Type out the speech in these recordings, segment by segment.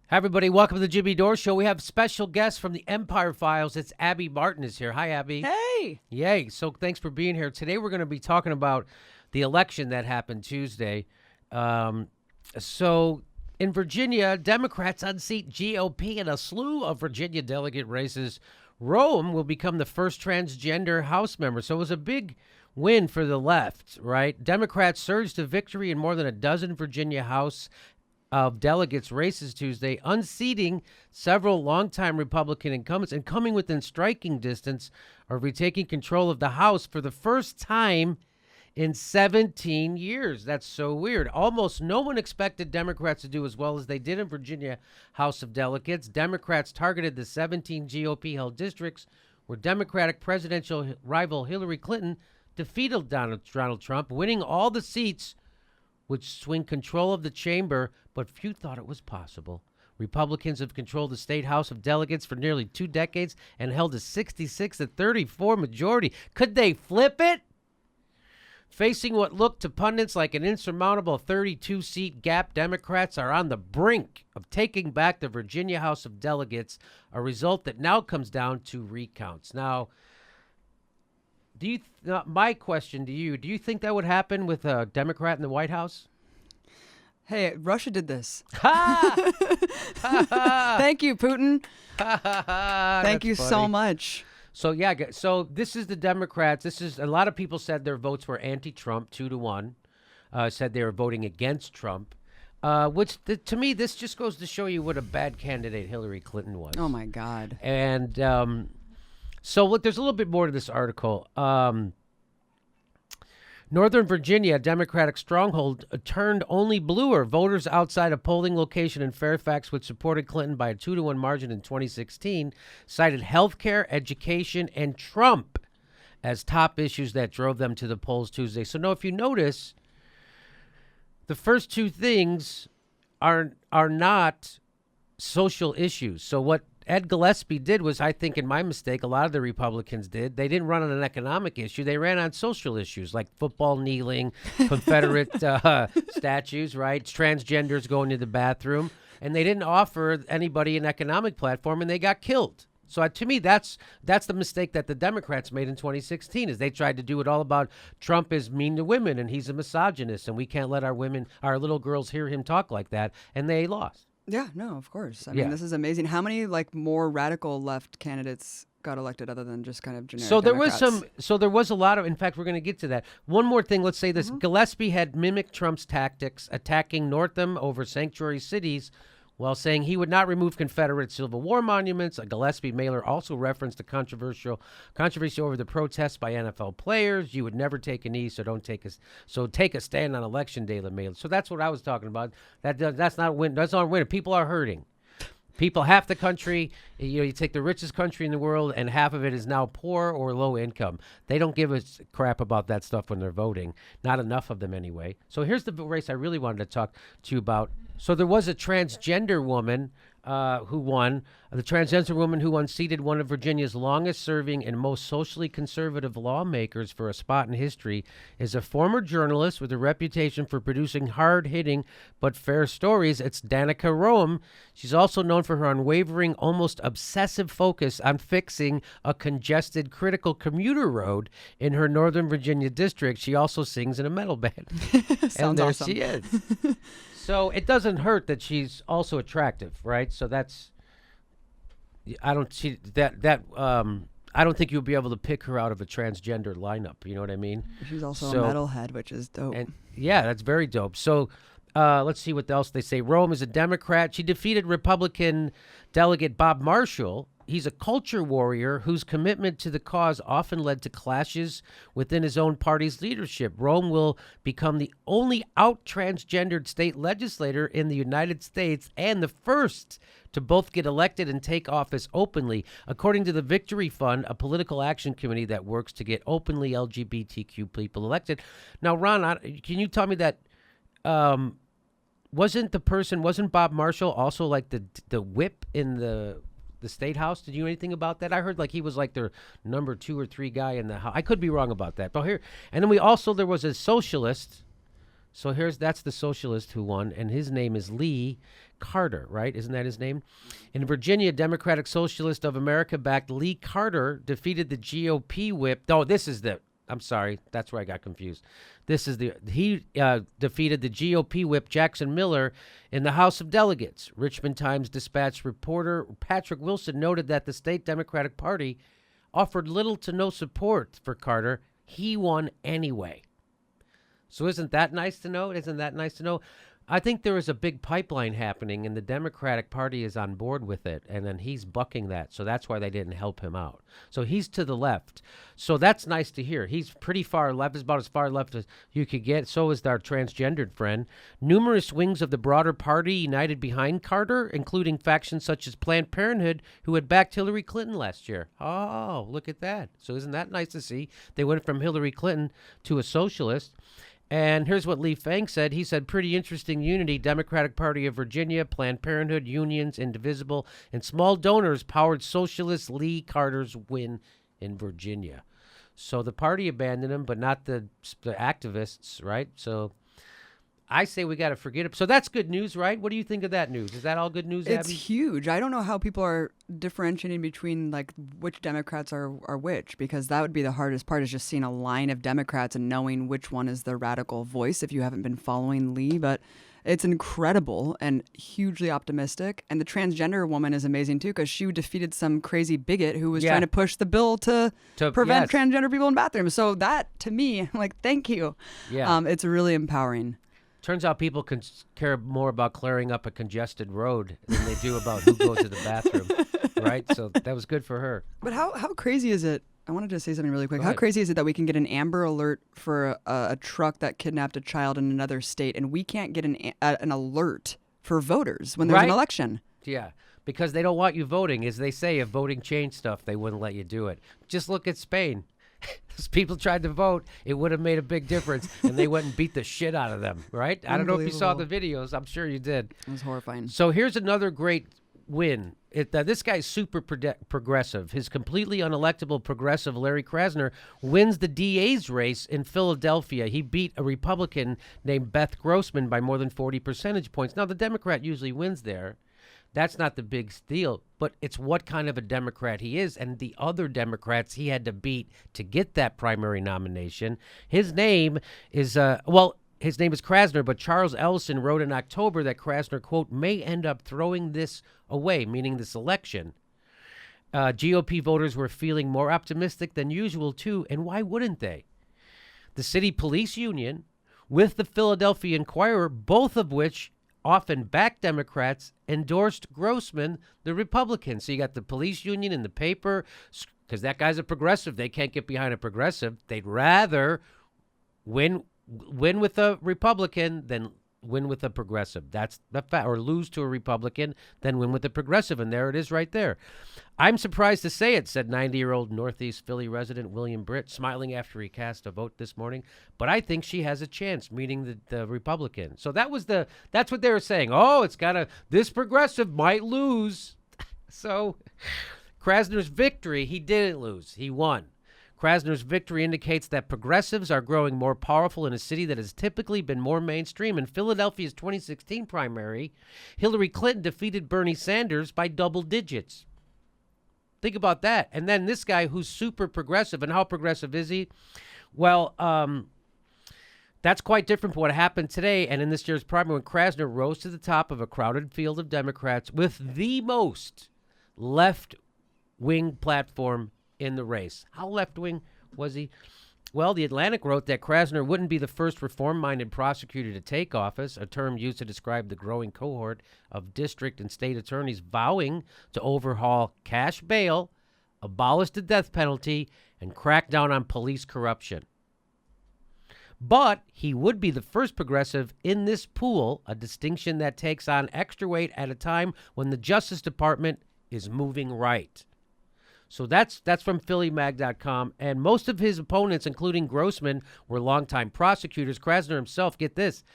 Hi, everybody. Welcome to the Jimmy Dore Show. We have special guests from the Empire Files. It's Abby Martin is here. Hi, Abby. Hey. Yay. So thanks for being here. Today we're going to be talking about the election that happened Tuesday. So in Virginia, Democrats unseat GOP in a slew of Virginia delegate races. Rome will become the first transgender House member. So it was a big win for the left, right? Democrats surged to victory in more than a dozen Virginia House of delegates races Tuesday, unseating several longtime Republican incumbents and coming within striking distance of retaking control of the House for the first time in 17 years. That's so weird. Almost no one expected Democrats to do as well as they did in Virginia House of Delegates. Democrats targeted the 17 GOP-held districts where Democratic presidential rival Hillary Clinton defeated Donald Trump, winning all the seats which swing control of the chamber, but few thought it was possible. Republicans have controlled the state House of Delegates for nearly 2 decades and held a 66-34 majority. Could they flip it? Facing what looked to pundits like an insurmountable 32-seat gap, Democrats are on the brink of taking back the Virginia House of Delegates, a result that now comes down to recounts. Now, my question to you, do you think that would happen with a Democrat in the White House? Hey, Russia did this. Ha! Thank you, Putin. Thank you That's so funny. much. So, yeah, so this is the Democrats. A lot of people said their votes were anti-Trump, 2-1, said they were voting against Trump, to me, this just goes to show you what a bad candidate Hillary Clinton was. Oh, my God. And so look, there's a little bit more to this article. Northern Virginia, a Democratic stronghold, turned only bluer. Voters outside a polling location in Fairfax, which supported Clinton by a 2-1 margin in 2016, cited health care, education, and Trump as top issues that drove them to the polls Tuesday. So, no, if you notice, the first two things are not social issues. So what Ed Gillespie did was, I think, in my mistake, a lot of the Republicans did. They didn't run on an economic issue. They ran on social issues like football kneeling, Confederate statues, right? Transgenders going to the bathroom. And they didn't offer anybody an economic platform, and they got killed. So to me, that's the mistake that the Democrats made in 2016, is they tried to do it all about Trump is mean to women and he's a misogynist and we can't let our little girls hear him talk like that. And they lost. Yeah, no, of course. I Yeah. mean, this is amazing. How many more radical left candidates got elected other than just kind of generic So there Democrats? there was a lot of, in fact, we're going to get to that. One more thing, let's say this. Gillespie had mimicked Trump's tactics, attacking Northam over sanctuary cities while saying he would not remove Confederate Civil War monuments. A Gillespie mailer also referenced the controversy over the protests by NFL players. You would never take a knee, so take a stand on election day, the mailer. So that's what I was talking about. That's not win. That's not winning. People are hurting. People, half the country, you take the richest country in the world, and half of it is now poor or low income. They don't give a crap about that stuff when they're voting. Not enough of them anyway. So here's the race I really wanted to talk to you about. So there was a transgender woman who won. The transgender woman who unseated one of Virginia's longest-serving and most socially conservative lawmakers for a spot in history is a former journalist with a reputation for producing hard-hitting but fair stories. It's Danica Roem. She's also known for her unwavering, almost obsessive focus on fixing a congested, critical commuter road in her Northern Virginia district. She also sings in a metal band. Sounds And there awesome. she is. So it doesn't hurt that she's also attractive, right? So I don't see that. I don't think you'll be able to pick her out of a transgender lineup. You know what I mean? She's also So- a metalhead, which is dope. And yeah, that's very dope. So let's see what else they say. Rome is a Democrat. She defeated Republican delegate Bob Marshall. He's a culture warrior whose commitment to the cause often led to clashes within his own party's leadership. Rome will become the only out transgendered state legislator in the United States and the first to both get elected and take office openly, according to the Victory Fund, a political action committee that works to get openly LGBTQ people elected. Now, Ron, can you tell me that wasn't Bob Marshall also like the whip in the state house? Did you know anything about that? I heard like he was like their number 2 or 3 guy in the house. I could be wrong about that. But here, and then there was a socialist So that's the socialist who won, and his name is Lee Carter, right? Isn't that his name? In Virginia, Democratic Socialist of America-backed Lee Carter defeated the GOP whip. Oh, I'm sorry, that's where I got confused. He defeated the GOP whip Jackson Miller in the House of Delegates. Richmond Times-Dispatch reporter Patrick Wilson noted that the state Democratic Party offered little to no support for Carter. He won anyway. So isn't that nice to know? Isn't that nice to know? I think there is a big pipeline happening, and the Democratic Party is on board with it, and then he's bucking that. So that's why they didn't help him out. So he's to the left. So that's nice to hear. He's pretty far left. Is about as far left as you could get. So is our transgendered friend. Numerous wings of the broader party united behind Carter, including factions such as Planned Parenthood, who had backed Hillary Clinton last year. Oh, look at that. So isn't that nice to see? They went from Hillary Clinton to a socialist. And here's what Lee Fang said. He said, pretty interesting unity. Democratic Party of Virginia, Planned Parenthood, unions, Indivisible, and small donors powered socialist Lee Carter's win in Virginia. So the party abandoned him, but not the activists, right? So I say we got to forget it. So that's good news, right? What do you think of that news? Is that all good news, It's Abby? huge. I don't know how people are differentiating between like which Democrats are which, because that would be the hardest part, is just seeing a line of Democrats and knowing which one is the radical voice if you haven't been following Lee. But it's incredible and hugely optimistic. And the transgender woman is amazing too, because she defeated some crazy bigot who was trying to push the bill to prevent transgender people in bathrooms. So that, to me, I'm like, thank you. Yeah. It's really empowering. Turns out people can care more about clearing up a congested road than they do about who goes to the bathroom, right? So that was good for her. But how crazy is it? I wanted to say something really quick. Go How ahead. crazy is it that we can get an Amber Alert for a truck that kidnapped a child in another state, and we can't get an alert for voters when there's an Right. election? Yeah, because they don't want you voting. As they say, if voting changed stuff, they wouldn't let you do it. Just look at Spain. Those people tried to vote, it would have made a big difference, and they went and beat the shit out of them, right? I don't know if you saw the videos. I'm sure you did. It was horrifying. So here's another great win. This guy's super progressive. His completely unelectable progressive, Larry Krasner, wins the DA's race in Philadelphia. He beat a Republican named Beth Grossman by more than 40 percentage points. Now, the Democrat usually wins there. That's not the big deal, but it's what kind of a Democrat he is, and the other Democrats he had to beat to get that primary nomination. His name is, his name is Krasner, but Charles Ellison wrote in October that Krasner, quote, may end up throwing this away, meaning this election. GOP voters were feeling more optimistic than usual, too, and why wouldn't they? The city police union with the Philadelphia Inquirer, both of which often backed Democrats, endorsed Grossman, the Republican. So you got the police union in the paper, because that guy's a progressive. They can't get behind a progressive. They'd rather win with a Republican than win with a progressive. That's the fact. Or lose to a Republican than win with a progressive. And there it is right there. I'm surprised to say it, said 90-year-old Northeast Philly resident William Britt, smiling after he cast a vote this morning. But I think she has a chance, meaning the Republican. So that's what they were saying. Oh, this progressive might lose. So Krasner's victory, he didn't lose. He won. Krasner's victory indicates that progressives are growing more powerful in a city that has typically been more mainstream. In Philadelphia's 2016 primary, Hillary Clinton defeated Bernie Sanders by double digits. Think about that. And then this guy who's super progressive, and how progressive is he? Well, that's quite different from what happened today and in this year's primary, when Krasner rose to the top of a crowded field of Democrats with the most left-wing platform in the race. How left-wing was he? Well, The Atlantic wrote that Krasner wouldn't be the first reform-minded prosecutor to take office, a term used to describe the growing cohort of district and state attorneys vowing to overhaul cash bail, abolish the death penalty, and crack down on police corruption. But he would be the first progressive in this pool, a distinction that takes on extra weight at a time when the Justice Department is moving right. So that's from PhillyMag.com, and most of his opponents, including Grossman, were longtime prosecutors. Krasner himself, get this,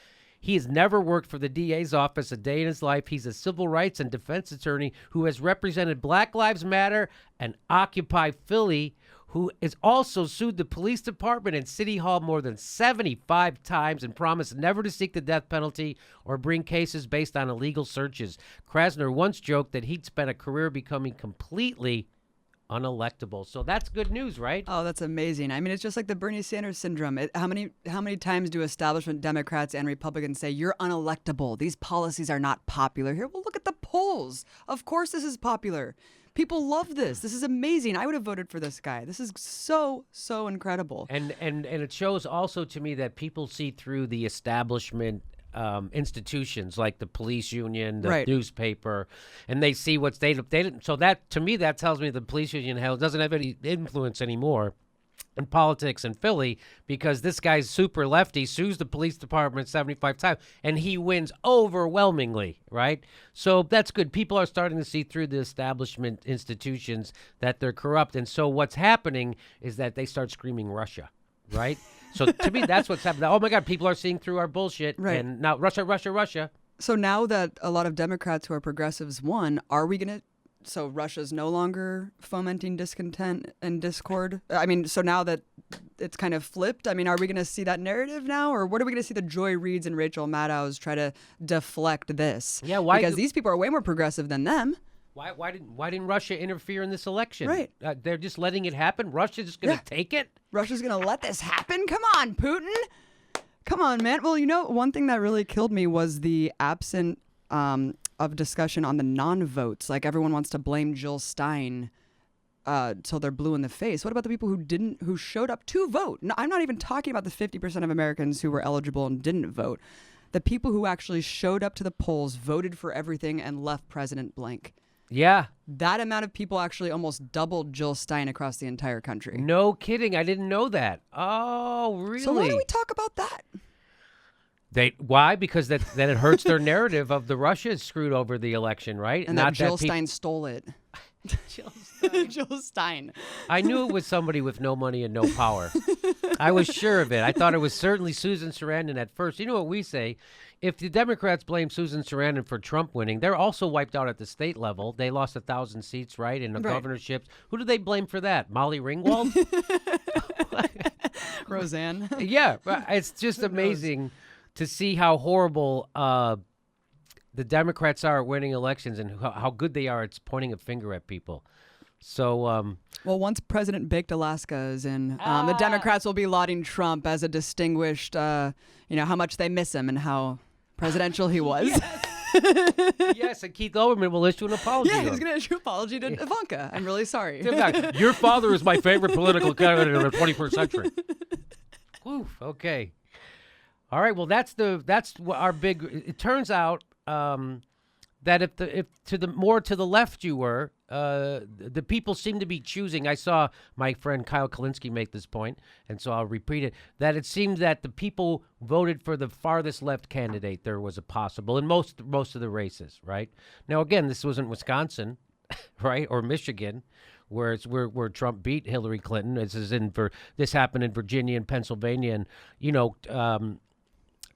he has never worked for the DA's office a day in his life. He's a civil rights and defense attorney who has represented Black Lives Matter and Occupy Philly, who has also sued the police department and city hall more than 75 times and promised never to seek the death penalty or bring cases based on illegal searches. Krasner once joked that he'd spent a career becoming completely unelectable. So that's good news, right? Oh, that's amazing. I mean, it's just like the Bernie Sanders syndrome. How many times do establishment Democrats and Republicans say you're unelectable? These policies are not popular here. Well, look at the polls. Of course this is popular. People love this. This is amazing. I would have voted for this guy. This is so incredible. And it shows also to me that people see through the establishment institutions like the police union, the Right. newspaper, and they see what's they didn't. So that to me that tells me the police union doesn't have any influence anymore in politics in Philly because this guy's super lefty, sues the police department 75 times, and he wins overwhelmingly, right? So that's good. People are starting to see through the establishment institutions that they're corrupt. And so what's happening is that they start screaming Russia, right? So to me, that's what's happening. Oh, my God, people are seeing through our bullshit. Right. And now Russia, Russia, Russia. So now that a lot of Democrats who are progressives won, are we going to... So Russia's no longer fomenting discontent and discord? I mean, so now that it's kind of flipped, I mean, are we going to see that narrative now? Or what are we going to see the Joy Reids and Rachel Maddows try to deflect this? Yeah, why Because these people are way more progressive than them. Why didn't Russia interfere in this election? Right. They're just letting it happen. Russia's just going to take it. Russia's going to let this happen? Come on, Putin. Come on, man. Well, you know, one thing that really killed me was the absence of discussion on the non-votes. Like everyone wants to blame Jill Stein till they're blue in the face. What about the people who showed up to vote? No, I'm not even talking about the 50% of Americans who were eligible and didn't vote. The people who actually showed up to the polls, voted for everything, and left President blank. Yeah. That amount of people actually almost doubled Jill Stein across the entire country. No kidding. I didn't know that. Oh, really? So why don't we talk about that? Why? Because that it hurts their narrative of the Russians screwed over the election, right? And that Jill Stein stole it. Jill Stein. Jill Stein. I knew it was somebody with no money and no power. I was sure of it. I thought it was certainly Susan Sarandon at first. You know what we say? If the Democrats blame Susan Sarandon for Trump winning, they're also wiped out at the state level. They lost 1,000 seats, right, in the governorships. Who do they blame for that? Molly Ringwald? Roseanne. Yeah, it's just amazing to see how horrible the Democrats are at winning elections and how good they are at pointing a finger at people. So, well, once President Baked Alaska is in, the Democrats will be lauding Trump as a distinguished, how much they miss him and how presidential he was. Yes, and Keith Olbermann will issue an apology. Yeah, he's going to issue an apology to Ivanka. I'm really sorry. In fact, your father is my favorite political candidate of the 21st century. Oof, okay. All right, well, that's our big. It turns out that if to the more to the left you were, the people seem to be choosing. I saw my friend Kyle Kalinske make this point, and so I'll repeat it. That it seemed that the people voted for the farthest left candidate. There was a possible in most of the races. Right now, again, this wasn't Wisconsin, right, or Michigan. Where Trump beat Hillary Clinton. This happened in Virginia and Pennsylvania, and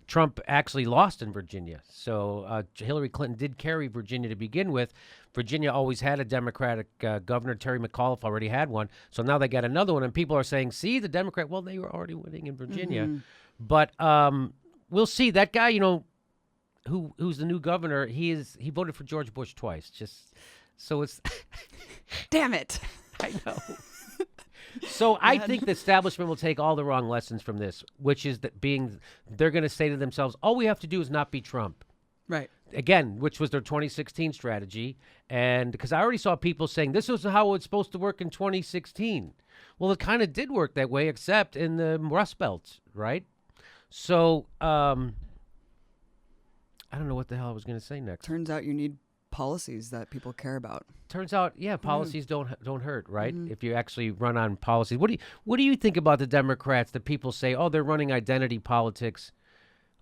Trump actually lost in Virginia. So Hillary Clinton did carry Virginia to begin with. Virginia always had a Democratic governor. Terry McAuliffe already had one. So now they got another one, and people are saying, "See, the Democrat." Well, they were already winning in Virginia, but we'll see. That guy, who's the new governor, he voted for George Bush twice. Just so it's. Damn it! I know. So I think the establishment will take all the wrong lessons from this, which is that they're going to say to themselves, all we have to do is not be Trump. Right. Again, which was their 2016 strategy. And because I already saw people saying this was how it's supposed to work in 2016. Well, it kind of did work that way, except in the Rust Belt, right? So I don't know what the hell I was going to say next. Turns out you need policies that people care about. Turns out, yeah, policies don't hurt, right? If you actually run on policies. What do you think about the Democrats that people say, oh, they're running identity politics?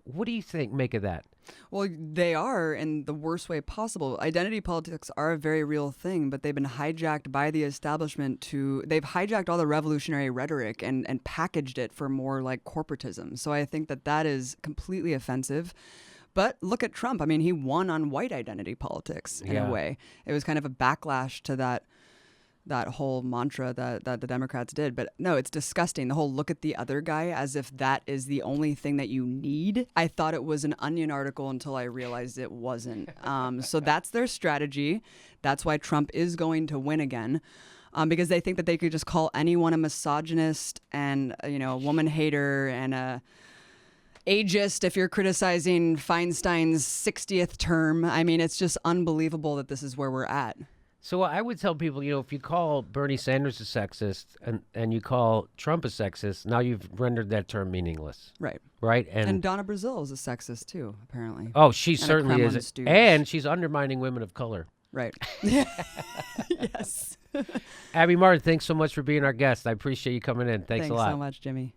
What do you make of that? Well, they are in the worst way possible. Identity politics are a very real thing, but they've been hijacked by the establishment they've hijacked all the revolutionary rhetoric and packaged it for more like corporatism. So I think that is completely offensive. But look at Trump. I mean, he won on white identity politics in a way. It was kind of a backlash to that that whole mantra that the Democrats did. But no, it's disgusting. The whole look at the other guy as if that is the only thing that you need. I thought it was an Onion article until I realized it wasn't. So that's their strategy. That's why Trump is going to win again. Because they think that they could just call anyone a misogynist and, a woman hater and a ageist if you're criticizing Feinstein's 60th term. I mean, it's just unbelievable that this is where we're at. So I would tell people, if you call Bernie Sanders a sexist and you call Trump a sexist, now you've rendered that term meaningless. Right. Right. And Donna Brazile is a sexist too, apparently. Oh, she certainly is. Stooge. And she's undermining women of color. Right. Yes. Abby Martin, thanks so much for being our guest. I appreciate you coming in. Thanks a lot. Thanks so much, Jimmy.